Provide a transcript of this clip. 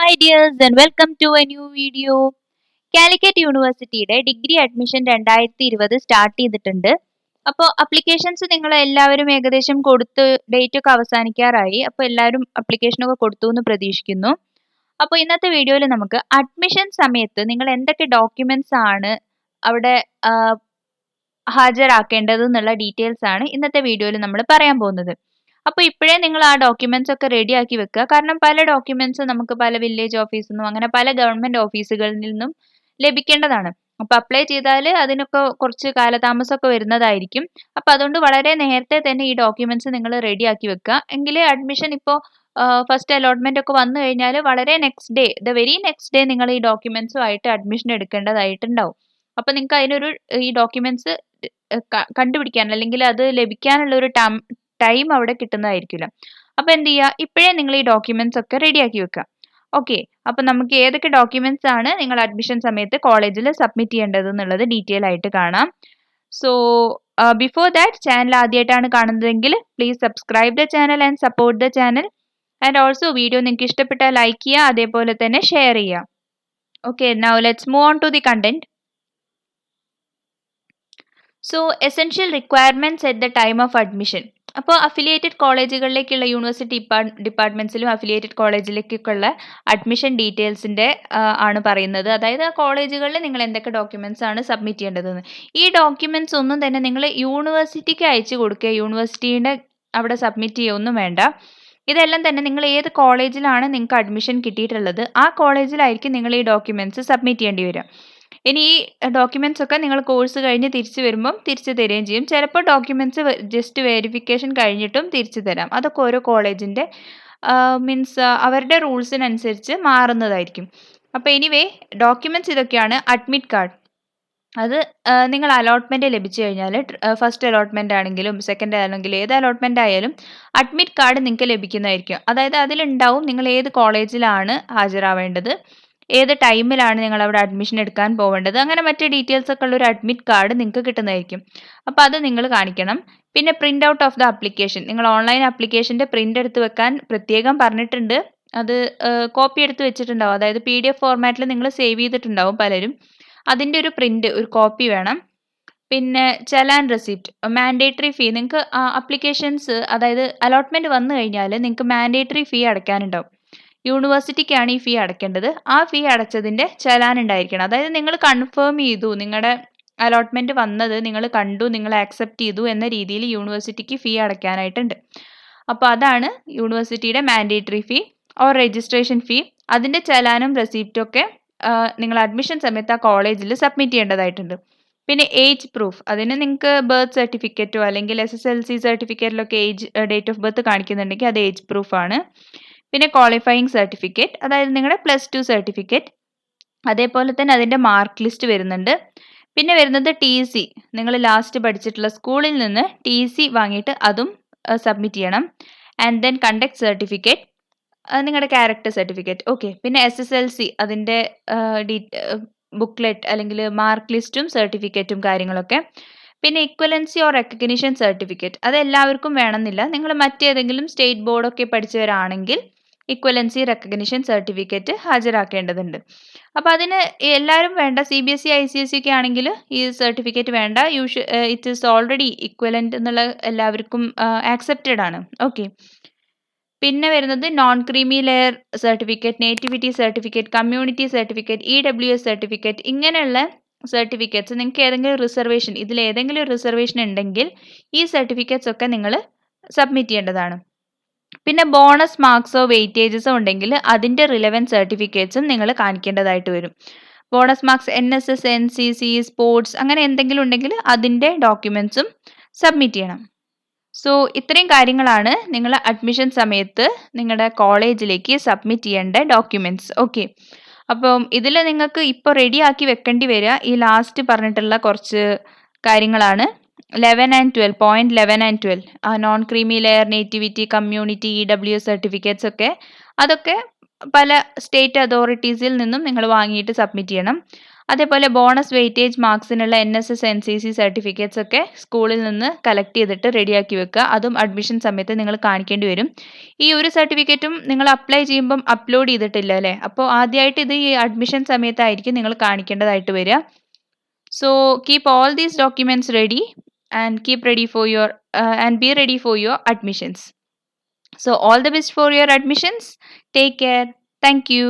Hi dears and welcome to a new video. Calicut യൂണിവേഴ്സിറ്റിയുടെ degree admission 2020 start ചെയ്തിട്ടുണ്ട്. അപ്പോൾ applications നിങ്ങൾ എല്ലാവരും ഏകദേശം കൊടുത്ത് ഡേറ്റ് ഒക്കെ അവസാനിക്കാറായി. അപ്പോൾ എല്ലാവരും അപ്ലിക്കേഷനൊക്കെ കൊടുത്തു എന്ന് പ്രതീക്ഷിക്കുന്നു. അപ്പോൾ ഇന്നത്തെ വീഡിയോയിൽ നമുക്ക് അഡ്മിഷൻ സമയത്ത് നിങ്ങൾ എന്തൊക്കെ ഡോക്യുമെന്റ്സ് ആണ് അവിടെ ഹാജരാക്കേണ്ടത് എന്നുള്ള ഡീറ്റെയിൽസ് ആണ് ഇന്നത്തെ വീഡിയോയിൽ നമ്മൾ പറയാൻ പോകുന്നത്. അപ്പോൾ ഇപ്പോഴേ നിങ്ങൾ ആ ഡോക്യുമെന്റ്സ് ഒക്കെ റെഡി ആക്കി വെക്കുക. കാരണം പല ഡോക്യുമെന്റ്സ് നമുക്ക് പല വില്ലേജ് ഓഫീസിൽ നിന്നും അങ്ങനെ പല ഗവൺമെന്റ് ഓഫീസുകളിൽ നിന്നും ലഭിക്കേണ്ടതാണ്. അപ്പോൾ അപ്ലൈ ചെയ്താൽ അതിനൊക്കെ കുറച്ച് കാലതാമസമൊക്കെ വരുന്നതായിരിക്കും. അപ്പോൾ അതുകൊണ്ട് വളരെ നേരത്തെ തന്നെ ഈ ഡോക്യുമെന്റ്സ് നിങ്ങൾ റെഡി ആക്കി വെക്കുക. എങ്കിലേ അഡ്മിഷൻ ഇപ്പോൾ ഫസ്റ്റ് അലോട്ട്മെന്റ് ഒക്കെ വന്നു കഴിഞ്ഞാൽ വളരെ ദ വെരി നെക്സ്റ്റ് ഡേ നിങ്ങൾ ഈ ഡോക്യുമെന്റ്സുമായിട്ട് അഡ്മിഷൻ എടുക്കേണ്ടതായിട്ടുണ്ടാവും. അപ്പോൾ നിങ്ങൾക്ക് അതിനൊരു ഈ ഡോക്യുമെന്റ്സ് കണ്ടുപിടിക്കാൻ അല്ലെങ്കിൽ അത് ലഭിക്കാനുള്ള ഒരു ടൈം അവിടെ കിട്ടുന്നതായിരിക്കില്ല. അപ്പോൾ എന്ത് ചെയ്യുക, ഇപ്പോഴേ നിങ്ങൾ ഈ ഡോക്യുമെന്റ്സ് ഒക്കെ റെഡിയാക്കി വെക്കുക. ഓക്കെ, അപ്പോൾ നമുക്ക് ഏതൊക്കെ ഡോക്യുമെന്റ്സ് ആണ് നിങ്ങൾ അഡ്മിഷൻ സമയത്ത് കോളേജിൽ സബ്മിറ്റ് ചെയ്യേണ്ടത് എന്നുള്ളത് ഡീറ്റെയിൽ ആയിട്ട് കാണാം. സോ ബിഫോർ ദാറ്റ്, ചാനൽ ആദ്യമായിട്ടാണ് കാണുന്നതെങ്കിൽ please subscribe the channel and support the channel. And also video നിങ്ങൾക്ക് ഇഷ്ടപ്പെട്ടാൽ ലൈക്ക് ചെയ്യുക, അതേപോലെ തന്നെ ഷെയർ ചെയ്യുക. Okay, now let's move on to the content. So essential requirements at the time of admission. അപ്പോൾ affiliated കോളേജുകളിലേക്കുള്ള യൂണിവേഴ്സിറ്റി ഡിപ്പാർട്ട്മെന്റ്സിലും affiliated കോളേജിലേക്കൊക്കെയുള്ള അഡ്മിഷൻ ഡീറ്റെയിൽസിൻ്റെ ആണ് പറയുന്നത്. അതായത് ആ കോളേജുകളിൽ നിങ്ങൾ എന്തൊക്കെ ഡോക്യുമെന്റ്സ് ആണ് സബ്മിറ്റ് ചെയ്യേണ്ടതെന്ന്. ഈ ഡോക്യുമെന്റ്സ് ഒന്നും തന്നെ നിങ്ങൾ യൂണിവേഴ്സിറ്റിക്ക് അയച്ചു കൊടുക്കുക, യൂണിവേഴ്സിറ്റിയുടെ അവിടെ സബ്മിറ്റ് ചെയ്യുകയൊന്നും വേണ്ട. ഇതെല്ലാം തന്നെ നിങ്ങൾ ഏത് കോളേജിലാണ് നിങ്ങൾക്ക് അഡ്മിഷൻ കിട്ടിയിട്ടുള്ളത് ആ കോളേജിലായിരിക്കും നിങ്ങൾ ഈ ഡോക്യുമെന്റ്സ് സബ്മിറ്റ് ചെയ്യേണ്ടി വരിക. ഇനി ഈ ഡോക്യുമെന്റ്സ് ഒക്കെ നിങ്ങൾ കോഴ്സ് കഴിഞ്ഞ് തിരിച്ചു വരുമ്പം തിരിച്ചു തരികയും ചെയ്യും. ചിലപ്പോൾ ഡോക്യുമെന്റ്സ് ജസ്റ്റ് വെരിഫിക്കേഷൻ കഴിഞ്ഞിട്ടും തിരിച്ചു തരാം. അതൊക്കെ ഓരോ കോളേജിൻ്റെ മീൻസ് അവരുടെ റൂൾസിനനുസരിച്ച് മാറുന്നതായിരിക്കും. അപ്പോൾ എനിവേ ഡോക്യുമെന്റ്സ് ഇതൊക്കെയാണ്. അഡ്മിറ്റ് കാർഡ്, അത് നിങ്ങൾ അലോട്ട്മെന്റ് ലഭിച്ചു കഴിഞ്ഞാൽ ഫസ്റ്റ് അലോട്ട്മെന്റ് ആണെങ്കിലും സെക്കൻഡ് ആണെങ്കിലും ഏത് അലോട്ട്മെന്റ് ആയാലും അഡ്മിറ്റ് കാർഡ് നിങ്ങൾക്ക് ലഭിക്കുന്നതായിരിക്കും. അതായത് അതിലുണ്ടാവും നിങ്ങൾ ഏത് കോളേജിലാണ് ഹാജരാവേണ്ടത്, ഏത് ടൈമിലാണ് നിങ്ങൾ അവിടെ അഡ്മിഷൻ എടുക്കാൻ പോവേണ്ടത്, അങ്ങനെ മറ്റ് ഡീറ്റെയിൽസ് ഒക്കെ ഉള്ള ഒരു അഡ്മിറ്റ് കാർഡ് നിങ്ങൾക്ക് കിട്ടുന്നതായിരിക്കും. അപ്പോൾ അത് നിങ്ങൾ കാണിക്കണം. പിന്നെ print out of the application, നിങ്ങൾ ഓൺലൈൻ ആപ്ലിക്കേഷൻ്റെ പ്രിന്റ് എടുത്ത് വെക്കാൻ പ്രത്യേകം പറഞ്ഞിട്ടുണ്ട്. അത് കോപ്പി എടുത്ത് വെച്ചിട്ടുണ്ടാവും, അതായത് PDF ഫോർമാറ്റിൽ നിങ്ങൾ സേവ് ചെയ്തിട്ടുണ്ടാവും പലരും. അതിൻ്റെ ഒരു പ്രിന്റ്, ഒരു കോപ്പി വേണം. പിന്നെ ചലാൻ റെസിപ്റ്റ്, മാൻഡേറ്ററി ഫീ, നിങ്ങൾക്ക് അപ്ലിക്കേഷൻസ് അതായത് അലോട്ട്മെന്റ് വന്നു കഴിഞ്ഞാൽ നിങ്ങൾക്ക് മാൻഡേറ്ററി ഫീ അടയ്ക്കാനുണ്ടാവും. യൂണിവേഴ്സിറ്റിക്കാണ് ഈ ഫീ അടയ്ക്കേണ്ടത്. ആ ഫീ അടച്ചതിൻ്റെ ചലാൻ ഉണ്ടായിരിക്കണം. അതായത് നിങ്ങൾ കൺഫേം ചെയ്തു, നിങ്ങളുടെ അലോട്ട്മെന്റ് വന്നത് നിങ്ങൾ കണ്ടു, നിങ്ങൾ ആക്സെപ്റ്റ് ചെയ്തു എന്ന രീതിയിൽ യൂണിവേഴ്സിറ്റിക്ക് ഫീ അടയ്ക്കാനായിട്ടുണ്ട്. അപ്പോൾ അതാണ് യൂണിവേഴ്സിറ്റിയുടെ മാൻഡേറ്ററി ഫീ ഓർ രജിസ്ട്രേഷൻ ഫീ. അതിൻ്റെ ചലാനും റെസിപ്റ്റും ഒക്കെ നിങ്ങൾ അഡ്മിഷൻ സമയത്ത് ആ കോളേജിൽ സബ്മിറ്റ് ചെയ്യേണ്ടതായിട്ടുണ്ട്. പിന്നെ ഏജ് പ്രൂഫ്, അതിന് നിങ്ങൾക്ക് ബർത്ത് സർട്ടിഫിക്കറ്റോ അല്ലെങ്കിൽ SSLC സർട്ടിഫിക്കറ്റിലൊക്കെ ഡേറ്റ് ഓഫ് ബർത്ത് കാണിക്കുന്നുണ്ടെങ്കിൽ അത് ഏജ് പ്രൂഫാണ്. പിന്നെ ക്വാളിഫയിങ് സർട്ടിഫിക്കറ്റ്, അതായത് നിങ്ങളുടെ +2 സർട്ടിഫിക്കറ്റ്, അതേപോലെ തന്നെ അതിൻ്റെ മാർക്ക് ലിസ്റ്റ് വരുന്നുണ്ട്. പിന്നെ വരുന്നത് TC, നിങ്ങൾ ലാസ്റ്റ് പഠിച്ചിട്ടുള്ള സ്കൂളിൽ നിന്ന് TC വാങ്ങിയിട്ട് അതും സബ്മിറ്റ് ചെയ്യണം. ആൻഡ് ദെൻ കണ്ടക്ട് സർട്ടിഫിക്കറ്റ്, നിങ്ങളുടെ ക്യാരക്ടർ സർട്ടിഫിക്കറ്റ്. ഓക്കെ, പിന്നെ SSLC അതിൻ്റെ ബുക്ക്ലെറ്റ് അല്ലെങ്കിൽ മാർക്ക് ലിസ്റ്റും സർട്ടിഫിക്കറ്റും കാര്യങ്ങളൊക്കെ. പിന്നെ ഇക്വലൻസി ഓർ റെക്കഗ്നിഷൻ സർട്ടിഫിക്കറ്റ്, അത് എല്ലാവർക്കും വേണമെന്നില്ല. നിങ്ങൾ മറ്റേതെങ്കിലും സ്റ്റേറ്റ് ബോർഡൊക്കെ പഠിച്ചവരാണെങ്കിൽ ഇക്വലൻസി റെക്കഗ്നിഷൻ സർട്ടിഫിക്കറ്റ് ഹാജരാക്കേണ്ടതുണ്ട്. അപ്പോൾ അതിന് എല്ലാവരും വേണ്ട. CBSE ICSE ഒക്കെ ആണെങ്കിൽ ഈ സർട്ടിഫിക്കറ്റ് വേണ്ട. ഇറ്റ് ഈസ് ഓൾറെഡി ഇക്വലൻ്റ് എന്നുള്ള എല്ലാവർക്കും ആക്സെപ്റ്റഡ് ആണ്. ഓക്കെ, പിന്നെ വരുന്നത് non creamy layer certificate, nativity certificate, community certificate, EWS certificate, ഇങ്ങനെയുള്ള സർട്ടിഫിക്കറ്റ്സ് നിങ്ങൾക്ക് ഏതെങ്കിലും റിസർവേഷൻ, ഇതിൽ ഏതെങ്കിലും റിസർവേഷൻ ഉണ്ടെങ്കിൽ ഈ സർട്ടിഫിക്കറ്റ്സ് ഒക്കെ നിങ്ങൾ സബ്മിറ്റ് ചെയ്യേണ്ടതാണ്. പിന്നെ ബോണസ് മാർക്സോ വെയിറ്റേജസോ ഉണ്ടെങ്കിൽ അതിൻ്റെ റിലവൻറ്റ് സർട്ടിഫിക്കറ്റ്സും നിങ്ങൾ കാണിക്കേണ്ടതായിട്ട് വരും. Bonus marks NSS, NCC, sports അങ്ങനെ എന്തെങ്കിലും ഉണ്ടെങ്കിൽ അതിൻ്റെ ഡോക്യുമെൻറ്റ്സും സബ്മിറ്റ് ചെയ്യണം. സോ ഇത്രയും കാര്യങ്ങളാണ് നിങ്ങൾ അഡ്മിഷൻ സമയത്ത് നിങ്ങളുടെ കോളേജിലേക്ക് സബ്മിറ്റ് ചെയ്യേണ്ട ഡോക്യുമെൻറ്റ്സ്. ഓക്കെ, അപ്പം ഇതിൽ നിങ്ങൾക്ക് ഇപ്പോൾ റെഡിയാക്കി വെക്കേണ്ടി വരിക ഈ ലാസ്റ്റ് പറഞ്ഞിട്ടുള്ള കുറച്ച് കാര്യങ്ങളാണ്. 11 and 12, പോയിന്റ് 11 and 12, ആ non creamy layer, nativity, community, EWS certificates ഒക്കെ, അതൊക്കെ പല സ്റ്റേറ്റ് അതോറിറ്റീസിൽ നിന്നും നിങ്ങൾ വാങ്ങിയിട്ട് സബ്മിറ്റ് ചെയ്യണം. അതേപോലെ ബോണസ് വെയിറ്റേജ് മാർക്സിനുള്ള NSS NCC സർട്ടിഫിക്കറ്റ്സ് ഒക്കെ സ്കൂളിൽ നിന്ന് കളക്ട് ചെയ്തിട്ട് റെഡിയാക്കി വെക്കുക. അതും അഡ്മിഷൻ സമയത്ത് നിങ്ങൾ കാണിക്കേണ്ടി വരും. ഈ ഒരു സർട്ടിഫിക്കറ്റും നിങ്ങൾ അപ്ലൈ ചെയ്യുമ്പം അപ്ലോഡ് ചെയ്തിട്ടില്ല അല്ലേ? അപ്പോൾ ആദ്യമായിട്ട് ഇത് ഈ അഡ്മിഷൻ സമയത്തായിരിക്കും നിങ്ങൾ കാണിക്കേണ്ടതായിട്ട് വരിക. So keep all these documents ready and keep ready for your and be ready for your admissions. So all the best for your admissions. Take care. Thank you.